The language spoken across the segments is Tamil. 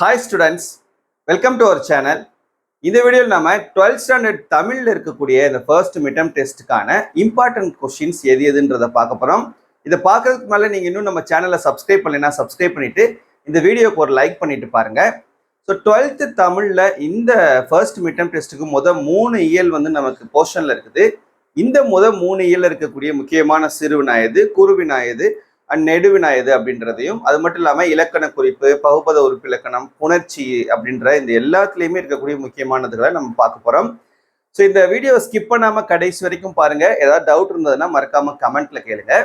Hi students, welcome to our channel. இந்த வீடியோவில் நம்ம 12th ஸ்டாண்டர்ட் தமிழில் இருக்கக்கூடிய இந்த ஃபர்ஸ்ட் மிட்டம் டெஸ்ட்டுக்கான இம்பார்ட்டன்ட் கொஸ்டின்ஸ் எதுன்றதை பார்க்க போகிறோம். இதை பார்க்கறதுக்கு மேலே நீங்கள் இன்னும் நம்ம சேனலை சப்ஸ்கிரைப் பண்ணலைன்னா சப்ஸ்கிரைப் பண்ணிவிட்டு இந்த வீடியோக்கு ஒரு லைக் பண்ணிட்டு பாருங்கள். ஸோ 12th தமிழில் இந்த ஃபர்ஸ்ட் மிட்டம் டெஸ்ட்டுக்கு முதல் 3 இயல் நமக்கு போர்ஷனில் இருக்குது. இந்த முதல் 3 இயல் இருக்கக்கூடிய முக்கியமான சிறுவினா எது, குறுவினா எது, நெடுவினா எது அப்படின்றதையும், அது மட்டும் இல்லாமல் இலக்கண குறிப்பு, பகுபத உறுப்பு இலக்கணம், புணர்ச்சி அப்படின்ற இந்த எல்லாத்துலேயுமே இருக்கக்கூடிய முக்கியமானதுகளை நம்ம பார்க்க போகிறோம். ஸோ இந்த வீடியோவை ஸ்கிப் பண்ணாமல் கடைசி வரைக்கும் பாருங்க. ஏதாவது டவுட் இருந்ததுன்னா மறக்காம கமெண்ட்ல கேளுங்க.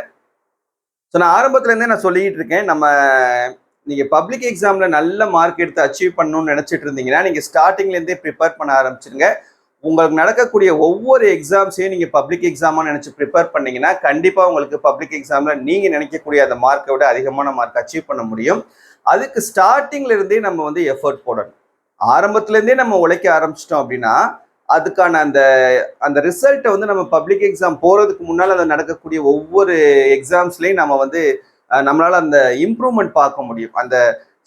ஸோ நான் ஆரம்பத்துலேருந்தே நான் சொல்லிட்டு இருக்கேன், நீங்கள் பப்ளிக் எக்ஸாமில் நல்ல மார்க் எடுத்து அச்சீவ் பண்ணணும்னு நினச்சிட்டு இருந்தீங்கன்னா நீங்கள் ஸ்டார்டிங்லேருந்தே ப்ரிப்பேர் பண்ண ஆரம்பிச்சிருங்க. உங்களுக்கு நடக்கக்கூடிய ஒவ்வொரு எக்ஸாம்ஸையும் நீங்கள் பப்ளிக் எக்ஸாமாக நினச்சி ப்ரிப்பேர் பண்ணீங்கன்னா கண்டிப்பாக உங்களுக்கு பப்ளிக் எக்ஸாமில் நீங்கள் நினைக்கக்கூடிய அந்த மார்க்கை விட அதிகமான மார்க் அச்சீவ் பண்ண முடியும். அதுக்கு ஸ்டார்டிங்ல இருந்தே நம்ம எஃபர்ட் போடணும். ஆரம்பத்துலேருந்தே நம்ம உழைக்க ஆரம்பிச்சிட்டோம் அப்படின்னா அதுக்கான அந்த ரிசல்ட்டை நம்ம பப்ளிக் எக்ஸாம் போகிறதுக்கு முன்னால் அந்த நடக்கக்கூடிய ஒவ்வொரு எக்ஸாம்ஸ்லேயும் நம்ம நம்மளால் அந்த இம்ப்ரூவ்மெண்ட் பார்க்க முடியும். அந்த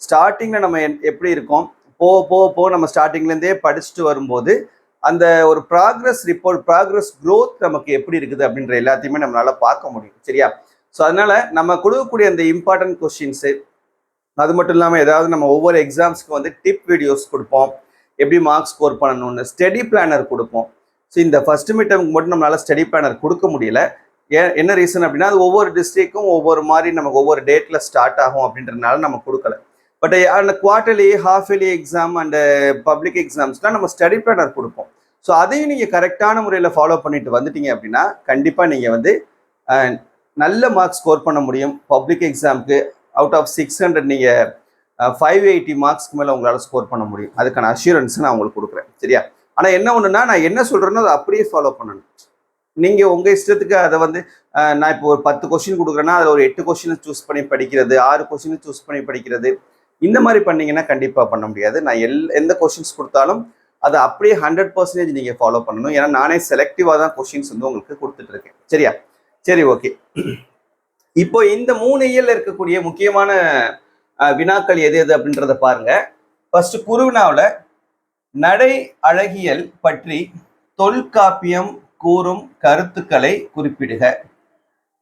ஸ்டார்டிங்கில் நம்ம எப்படி இருக்கோம், போக நம்ம ஸ்டார்டிங்லேருந்தே படிச்சுட்டு வரும்போது அந்த ஒரு ப்ராக்ரஸ் ரிப்போர்ட், ப்ராக்ரஸ் க்ரோத் நமக்கு எப்படி இருக்குது அப்படின்ற எல்லாத்தையுமே நம்மளால பார்க்க முடியும். சரியா? ஸோ அதனால நம்ம கொடுக்கக்கூடிய அந்த இம்பார்ட்டன்ட் கொஸ்டின்ஸு, அது மட்டும் இல்லாமல் ஏதாவது நம்ம ஒவ்வொரு எக்ஸாம்ஸ்க்கு டிப் வீடியோஸ் கொடுப்போம், எப்படி மார்க் ஸ்கோர் பண்ணணும்னு ஸ்டடி பிளானர் கொடுப்போம். ஸோ இந்த ஃபர்ஸ்ட் மிட்டமுக்கு மட்டும் நம்மளால ஸ்டடி பிளானர் கொடுக்க முடியல. என்ன ரீசன் அப்படின்னா அது ஒவ்வொரு டிஸ்ட்ரிக்டும் ஒவ்வொரு மாதிரி நமக்கு ஒவ்வொரு டேட்டில் ஸ்டார்ட் ஆகும் அப்படின்றதுனால நம்ம கொடுக்கல. பட் அந்த quarterly, half yearly exam and public எக்ஸாம்ஸ்லாம் நம்ம ஸ்டடி பிளானர் கொடுப்போம். ஸோ அதையும் நீங்கள் கரெக்டான முறையில் ஃபாலோ பண்ணிட்டு வந்துட்டீங்க அப்படின்னா கண்டிப்பாக நீங்கள் நல்ல மார்க் ஸ்கோர் பண்ண முடியும். பப்ளிக் எக்ஸாமுக்கு அவுட் ஆஃப் 600 நீங்கள் 580 மார்க்ஸ்க்கு மேலே உங்களால் ஸ்கோர் பண்ண முடியும். அதுக்கான அஷூரன்ஸ் நான் உங்களுக்கு கொடுக்குறேன். சரியா? ஆனால் என்ன ஒன்றுனா, நான் என்ன சொல்கிறேன்னோ அதை அப்படியே ஃபாலோ பண்ணணும். நீங்கள் உங்கள் இஷ்டத்துக்கு அதை நான் இப்போ ஒரு 10 கொஸ்டின் கொடுக்குறேன்னா அதில் ஒரு 8 கொஸ்டினை சூஸ் பண்ணி படிக்கிறது, 6 கொஸ்டினை சூஸ் பண்ணி படிக்கிறது, இந்த மாதிரி பண்ணீங்கன்னா கண்டிப்பாக பண்ண முடியாது. நான் எந்த கொஸ்டின்ஸ் கொடுத்தாலும் அதை அப்படியே 100% நீங்கள் ஃபாலோ பண்ணணும். ஏன்னா நானே செலக்டிவாக தான் கொஸ்டின்ஸ் உங்களுக்கு கொடுத்துட்டு இருக்கேன். சரியா? சரி, ஓகே. இப்போ இந்த 3 இயல்ல இருக்கக்கூடிய முக்கியமான வினாக்கள் எது எது அப்படின்றத பாருங்க. ஃபர்ஸ்ட் குறுவினாவில் நடை அழகியல் பற்றி தொல்காப்பியம் கூறும் கருத்துக்களை குறிப்பிடுக.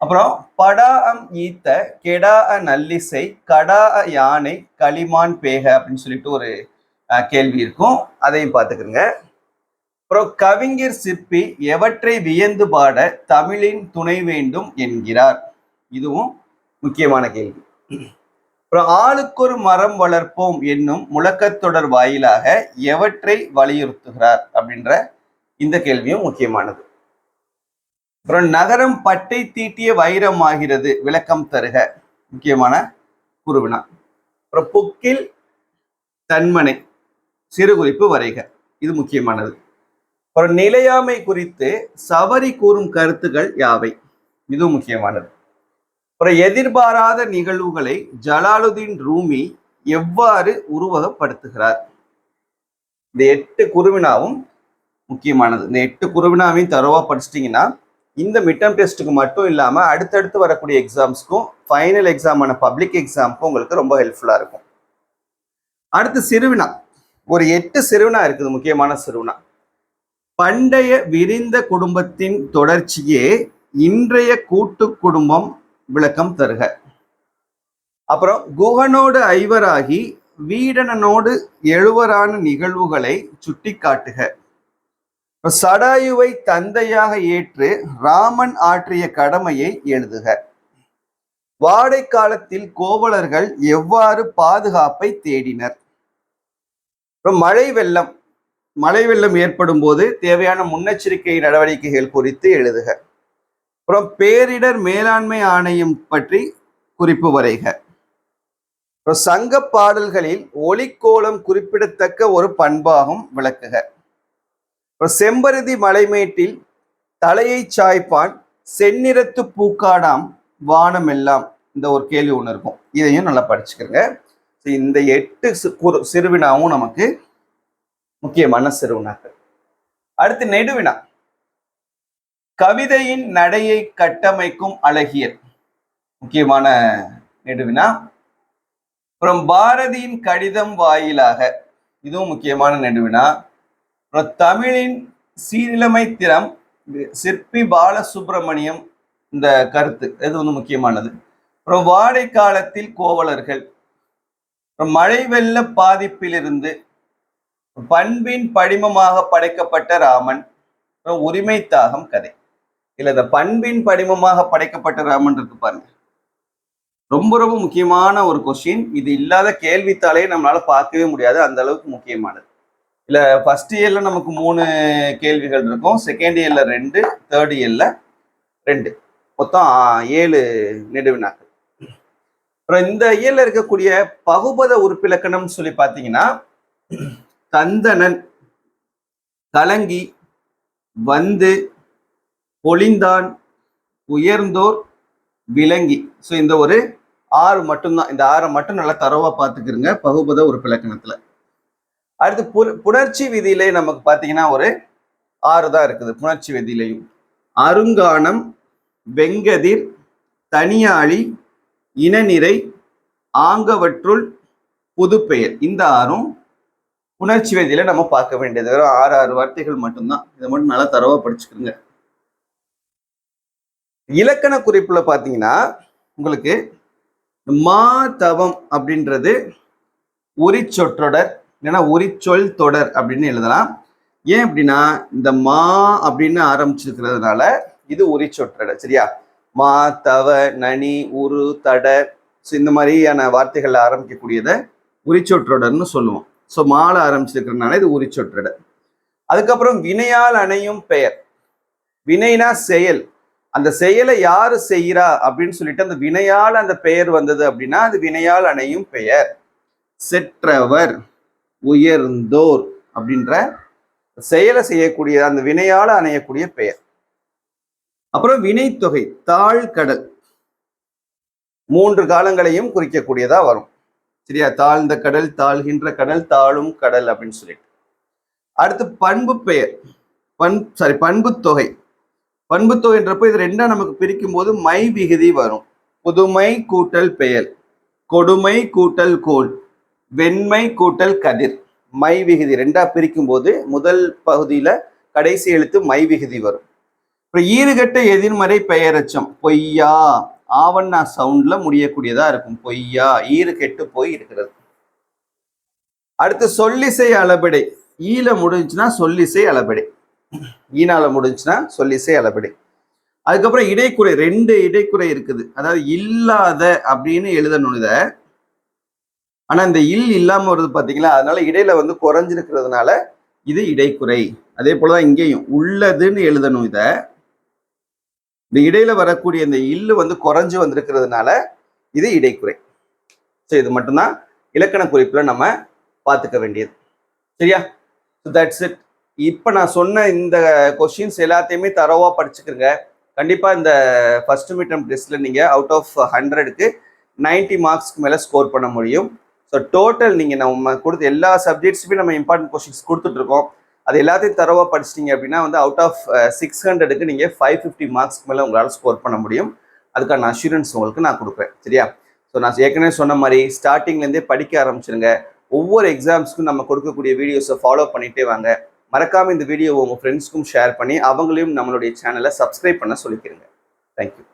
அப்புறம் படாஅம் ஈத்த கெடா நல்லிசை கடா யானை களிமான் பேக அப்படின்னு சொல்லிட்டு ஒரு கேள்வி இருக்கும், அதையும் பார்த்துக்கிறங்க. அப்புறம் கவிஞர் சிற்பி எவற்றை வியந்து பாட தமிழின் துணை வேண்டும் என்கிறார், இதுவும் முக்கியமான கேள்வி. அப்புறம் ஆளுக்கொரு மரம் வளர்ப்போம் என்னும் முழக்கத்தொடர் வாயிலாக எவற்றை வலியுறுத்துகிறார் அப்படின்ற இந்த கேள்வியும் முக்கியமானது. அப்புறம் நகரம் பட்டை தீட்டிய வைரமாகிறது, விளக்கம் தருக, முக்கியமான குறுவினா. அப்புறம் பொக்கில் தன்மனை சிறு குறிப்பு வரைக, இது முக்கியமானது. அப்புறம் நிலையாமை குறித்து சவரி கூறும் கருத்துக்கள் யாவை, இதுவும் முக்கியமானது. அப்புறம் எதிர்பாராத நிகழ்வுகளை ஜலாலுதீன் ரூமி எவ்வாறு உருவகப்படுத்துகிறார், இந்த 8 குறுவினாவும் முக்கியமானது. இந்த 8 குறுவினாவையும் தரவா படிச்சிட்டிங்கன்னா இந்த மிட்டம் டெஸ்ட்டுக்கு மட்டும் இல்லாமல் அடுத்தடுத்து வரக்கூடிய எக்ஸாம்ஸ்க்கும், ஃபைனல் எக்ஸாமான பப்ளிக் எக்ஸாமுக்கும் உங்களுக்கு ரொம்ப ஹெல்ப்ஃபுல்லாக இருக்கும். அடுத்து சிறுவினா, ஒரு 8 சிறுவினா இருக்குது, முக்கியமான சிறுவினா. பண்டைய விரிந்த குடும்பத்தின் தொடர்ச்சியே இன்றைய கூட்டு குடும்பம், விளக்கம் தருக. அப்புறம் குகனோடு ஐவராகி வீடனோடு எழுவரான நிகழ்வுகளை சுட்டி காட்டுக. சடாயுவை தந்தையாக ஏற்று ராமன் ஆற்றிய கடமையை எழுதுக. வாடை காலத்தில் கோவலர்கள் எவ்வாறு பாதுகாப்பை தேடினர். மழை வெள்ளம் ஏற்படும் போது தேவையான முன்னெச்சரிக்கை நடவடிக்கைகள் குறித்து எழுதுக. அப்புறம் பேரிடர் மேலாண்மை ஆணையம் பற்றி குறிப்பு வரைக. அப்புறம் சங்க பாடல்களில் ஒலிக்கோலம் குறிப்பிடத்தக்க ஒரு பண்பாகும், விளக்குக. அப்புறம் செம்பருதி மலைமேட்டில் தலையை சாய்ப்பான் செந்நிறத்து பூக்காடாம் வானம் எல்லாம், இந்த ஒரு கேள்வி ஒன்று இருக்கும், இதையும் நல்லா படிச்சுக்கிறங்க. இந்த 8 சிறுவினாவும் நமக்கு முக்கியமான சிறுவினாக்கள். அடுத்து நெடுவினா, கவிதையின் நடையை கட்டமைக்கும் அழகியல், முக்கியமான நெடுவினா. அப்புறம் பாரதியின் கடிதம் வாயிலாக, இதுவும் முக்கியமான நெடுவினா. அப்புறம் தமிழின் சீரிழமை திறம், சிற்பி பாலசுப்ரமணியம், இந்த கருத்து இது வந்து முக்கியமானது. அப்புறம் வாடை காலத்தில் கோவலர்கள், அப்புறம் மழை வெள்ள பாதிப்பிலிருந்து, பண்பின் படிமமாக படைக்கப்பட்ட ராமன், அப்புறம் உரிமை தாகம் கதை. இல்ல இந்த பண்பின் படிமமாக படைக்கப்பட்ட ராமன் இருக்கு பாருங்க, ரொம்ப ரொம்ப முக்கியமான ஒரு கொஸ்டின். இது இல்லாத கேள்வித்தாலே நம்மளால பார்க்கவே முடியாது, அந்த அளவுக்கு முக்கியமானது. இல்ல ஃபர்ஸ்ட் இயர்ல நமக்கு 3 கேள்விகள் இருக்கும், செகண்ட் இயர்ல 2, தேர்ட் இயர்ல 2, மொத்தம் 7 நெடுவினாக்கள். அப்புறம் இந்த இயல்ல இருக்கக்கூடிய பகுபத உறுப்பிலக்கணம் சொல்லி பார்த்தீங்கன்னா, தந்தனன், கலங்கி, வந்து, பொழிந்தான், உயர்ந்தோர், விளங்கி. ஸோ இந்த ஒரு 6 மட்டும்தான். இந்த 6 மட்டும் நல்லா தரவா பார்த்துக்கிறங்க பகுபத உறுப்பிலக்கணத்துல. அடுத்து புணர்ச்சி விதியிலே நமக்கு பார்த்தீங்கன்னா ஒரு 6 தான் இருக்குது. புணர்ச்சி விதியிலையும் அருங்கானம், வெங்கதிர், தனியாளி, இனநிறை, ஆங்கவற்றுள், புதுப்பெயர், இந்த 6ம் புணர்ச்சி விதியில நம்ம பார்க்க வேண்டியது. வெறும் 6 வார்த்தைகள் மட்டும்தான். இதை மட்டும் நல்லா தரவா படிச்சுக்கிறோங்க. இலக்கண குறிப்புல பாத்தீங்கன்னா உங்களுக்கு மா தவம் அப்படின்றது உரிச்சொற்றொடர், இல்லைன்னா உரிச்சொல் தொடர் அப்படின்னு எழுதலாம். ஏன் அப்படின்னா இந்த மா அப்படின்னு ஆரம்பிச்சிருக்கிறதுனால இது உரிச்சொற்றொடர். சரியா? மா, தவ, நனி, உரு, தட, இந்த மாதிரியான வார்த்தைகள் ஆரம்பிக்கக்கூடியதை உரிச்சொற்றொடர்னு சொல்லுவோம். ஸோ மால ஆரம்பிச்சிருக்கிறதுனால இது உரிச்சொற்றொடர். அதுக்கப்புறம் வினையால் அணையும் பெயர். வினைனா செயல், அந்த செயலை யாரு செய்யறா அப்படின்னு சொல்லிட்டு அந்த வினையால் அந்த பெயர் வந்தது அப்படின்னா அது வினையால் அணையும் பெயர். செற்றவர், உயர்ந்தோர் அப்படின்ற செயலை செய்யக்கூடிய அந்த வினையால் அணையக்கூடிய பெயர். அப்புறம் வினைத்தொகை, தாழ்கடல், 3 காலங்களையும் குறிக்கக்கூடியதா வரும். சரியா? தாழ்ந்த கடல், தாழ்கின்ற கடல், தாழும் கடல் அப்படின்னு சொல்லிட்டு. அடுத்து பண்பு பெயர், பண்பு தொகை. பண்பு தொகைன்றப்போ இது 2 நமக்கு பிரிக்கும் போது மை விகுதி வரும். புதுமை கூட்டல் பெயர், கொடுமை கூட்டல் கோல், வெண்மை கூட்டல் கதிர். மை விகுதி 2 பிரிக்கும் போது முதல் பகுதியில கடைசி எழுத்து மை விகுதி வரும். அப்புறம் ஈறுகட்ட எதிர்மறை பெயரச்சம், பொய்யா, ஆவண்ணா சவுண்ட்ல முடியக்கூடியதா இருக்கும். பொய்யா, ஈறு கெட்டு போய் இருக்கிறது. அடுத்து சொல்லிசை அளபெடை. ஈல முடிஞ்சுன்னா சொல்லிசை அளபெடை, ஈனால முடிஞ்சுன்னா சொல்லிசை அளபெடை. அதுக்கப்புறம் இடைக்குறை, 2 இடைக்குறை இருக்குது. அதாவது இல்லாத அப்படின்னு எழுதணும் இத, ஆனா இந்த இல் இல்லாம வருது பாத்தீங்களா, அதனால இடையில வந்து குறைஞ்சிருக்கிறதுனால இது இடைக்குறை. அதே போலதான் இங்கேயும் உள்ளதுன்னு எழுதணும் இத, இந்த இடையில வரக்கூடிய இந்த இல்லு வந்து குறைஞ்சு வந்திருக்கிறதுனால இது இடைக்குறை. சரி, இது மட்டும்தான் இலக்கண குறிப்புல நம்ம பார்த்துக்க வேண்டியது. சரியா? That's it. இப்ப நான் சொன்ன இந்த கொஸ்டின்ஸ் எல்லாத்தையுமே தரவா படிச்சுக்கிறங்க. கண்டிப்பா இந்த ஃபர்ஸ்ட் மிட்டம் டெஸ்ட்ல நீங்க அவுட் ஆஃப் 100க்கு 90 மார்க்ஸ்க்கு மேல ஸ்கோர் பண்ண முடியும். ஸோ டோட்டல் நீங்க நம்ம கொடுத்த எல்லா சப்ஜெக்ட்ஸுமே நம்ம இம்பார்ட்டன்ட் கொஸ்டின்ஸ் கொடுத்துட்டு இருக்கோம். அது எல்லாத்தையும் தரவா படிச்சிட்டிங்க அப்படின்னா வந்து அவுட் ஆஃப் 600க்கு நீங்க 550 மார்க்ஸ்க்கு மேல உங்களால் ஸ்கோர் பண்ண முடியும். அதுக்கான அஷூரன்ஸ் உங்களுக்கு நான் கொடுப்பேன். சரியா? ஸோ நான் ஏற்கனவே சொன்ன மாதிரி ஸ்டார்டிங்லேருந்தே படிக்க ஆரம்பிச்சிருங்க. ஒவ்வொரு எக்ஸாம்ஸ்க்கும் நம்ம கொடுக்கக்கூடிய வீடியோஸை ஃபாலோ பண்ணிட்டே வாங்க. மறக்காம இந்த வீடியோ உங்க ஃப்ரெண்ட்ஸ்க்கும் ஷேர் பண்ணி அவங்களையும் நம்மளுடைய சேனலை சப்ஸ்கிரைப் பண்ண சொல்லிக்கிறேங்க. தேங்க்யூ.